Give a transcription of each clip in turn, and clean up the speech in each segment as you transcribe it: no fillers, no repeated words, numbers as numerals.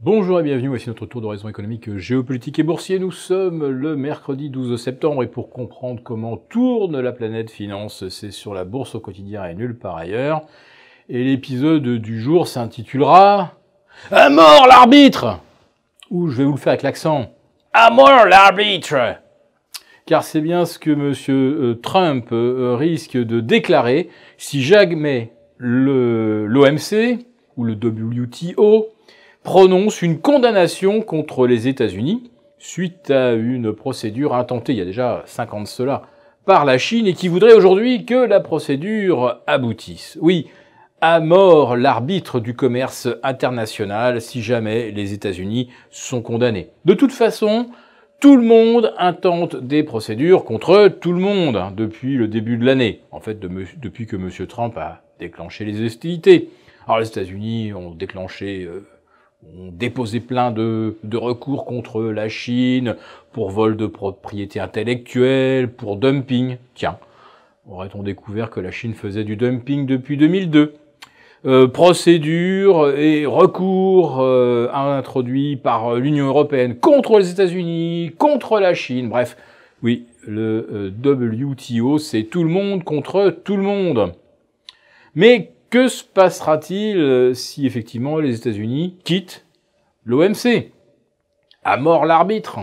Bonjour et bienvenue, voici notre tour d'horizon économique, géopolitique et boursier. Nous sommes le mercredi 12 septembre et pour comprendre comment tourne la planète finance, c'est sur la bourse au quotidien et nulle part ailleurs. Et l'épisode du jour s'intitulera « À mort l'arbitre !» ou je vais vous le faire avec l'accent « À mort l'arbitre !» Car c'est bien ce que M. Trump risque de déclarer si jamais l'OMC ou le WTO prononce une condamnation contre les États-Unis suite à une procédure intentée, il y a déjà 5 ans de cela, par la Chine et qui voudrait aujourd'hui que la procédure aboutisse. Oui, à mort l'arbitre du commerce international si jamais les États-Unis sont condamnés. De toute façon, tout le monde intente des procédures contre tout le monde depuis le début de l'année. En fait, depuis que M. Trump a déclenché les hostilités. Alors les États-Unis ont déposé plein de recours contre la Chine pour vol de propriété intellectuelle, pour dumping. Tiens, aurait-on découvert que la Chine faisait du dumping depuis 2002 ? Procédures et recours introduits par l'Union européenne contre les États-Unis, contre la Chine. Bref, oui, le WTO, c'est tout le monde contre tout le monde. Mais que se passera-t-il si effectivement les États-Unis quittent l'OMC? À mort l'arbitre.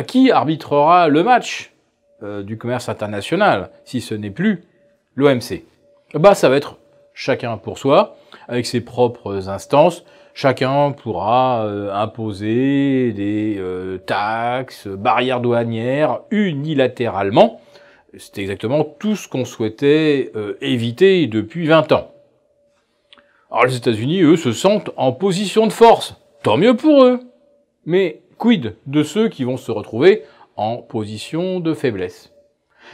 Qui arbitrera le match du commerce international si ce n'est plus l'OMC? Ça va être chacun pour soi, avec ses propres instances. Chacun pourra imposer des taxes, barrières douanières unilatéralement. C'est exactement tout ce qu'on souhaitait éviter depuis 20 ans. Alors les États-Unis, eux, se sentent en position de force. Tant mieux pour eux. Mais quid de ceux qui vont se retrouver en position de faiblesse?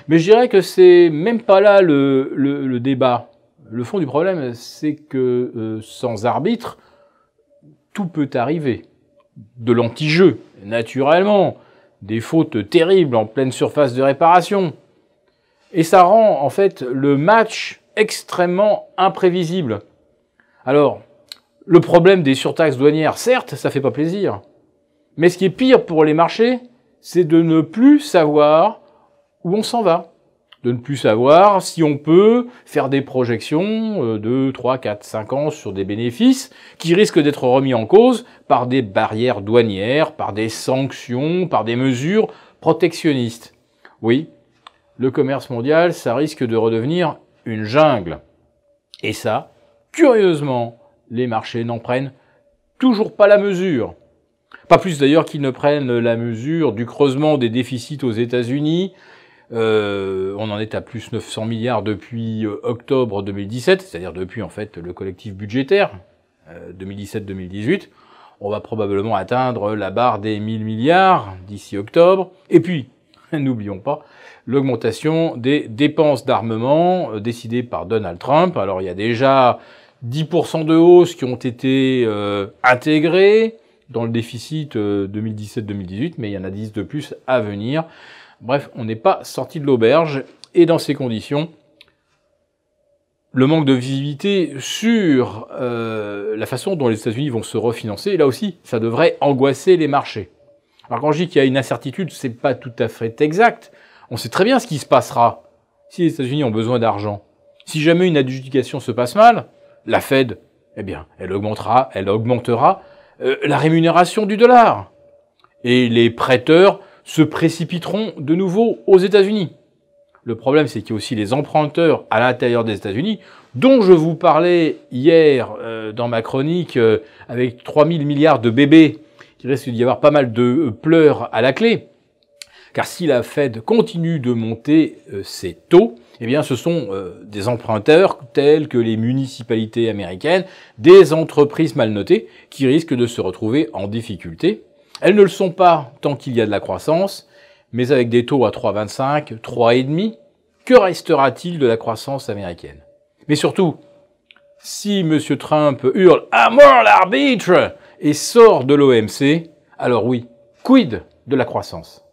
Mais je dirais que c'est même pas là le débat. Le fond du problème, c'est que sans arbitre, tout peut arriver. De l'anti-jeu, naturellement. Des fautes terribles en pleine surface de réparation. Et ça rend, en fait, le match extrêmement imprévisible. Alors, le problème des surtaxes douanières, certes, ça fait pas plaisir. Mais ce qui est pire pour les marchés, c'est de ne plus savoir où on s'en va. De ne plus savoir si on peut faire des projections de 3, 4, 5 ans sur des bénéfices qui risquent d'être remis en cause par des barrières douanières, par des sanctions, par des mesures protectionnistes. Oui, le commerce mondial, ça risque de redevenir une jungle. Et ça, curieusement, les marchés n'en prennent toujours pas la mesure. Pas plus d'ailleurs qu'ils ne prennent la mesure du creusement des déficits aux États-Unis. On en est à plus 900 milliards depuis octobre 2017, c'est-à-dire depuis en fait le collectif budgétaire 2017-2018. On va probablement atteindre la barre des 1000 milliards d'ici octobre. Et puis, n'oublions pas, l'augmentation des dépenses d'armement décidées par Donald Trump. Alors il y a déjà 10% de hausse qui ont été intégrés dans le déficit 2017-2018, mais il y en a 10 de plus à venir. Bref, on n'est pas sorti de l'auberge, et dans ces conditions, le manque de visibilité sur la façon dont les États-Unis vont se refinancer, là aussi, ça devrait angoisser les marchés. Alors quand je dis qu'il y a une incertitude, c'est pas tout à fait exact. On sait très bien ce qui se passera si les États-Unis ont besoin d'argent. Si jamais une adjudication se passe mal, la Fed, elle augmentera la rémunération du dollar. Et les prêteurs se précipiteront de nouveau aux États-Unis. Le problème, c'est qu'il y a aussi les emprunteurs à l'intérieur des États-Unis, dont je vous parlais hier dans ma chronique avec 3000 milliards de bébés. Il risque d'y avoir pas mal de pleurs à la clé. Car si la Fed continue de monter ses taux, ce sont des emprunteurs tels que les municipalités américaines, des entreprises mal notées, qui risquent de se retrouver en difficulté. Elles ne le sont pas tant qu'il y a de la croissance, mais avec des taux à 3,25, 3,5, que restera-t-il de la croissance américaine? Mais surtout, si M. Trump hurle « À mort l'arbitre !» et sort de l'OMC, alors oui, quid de la croissance?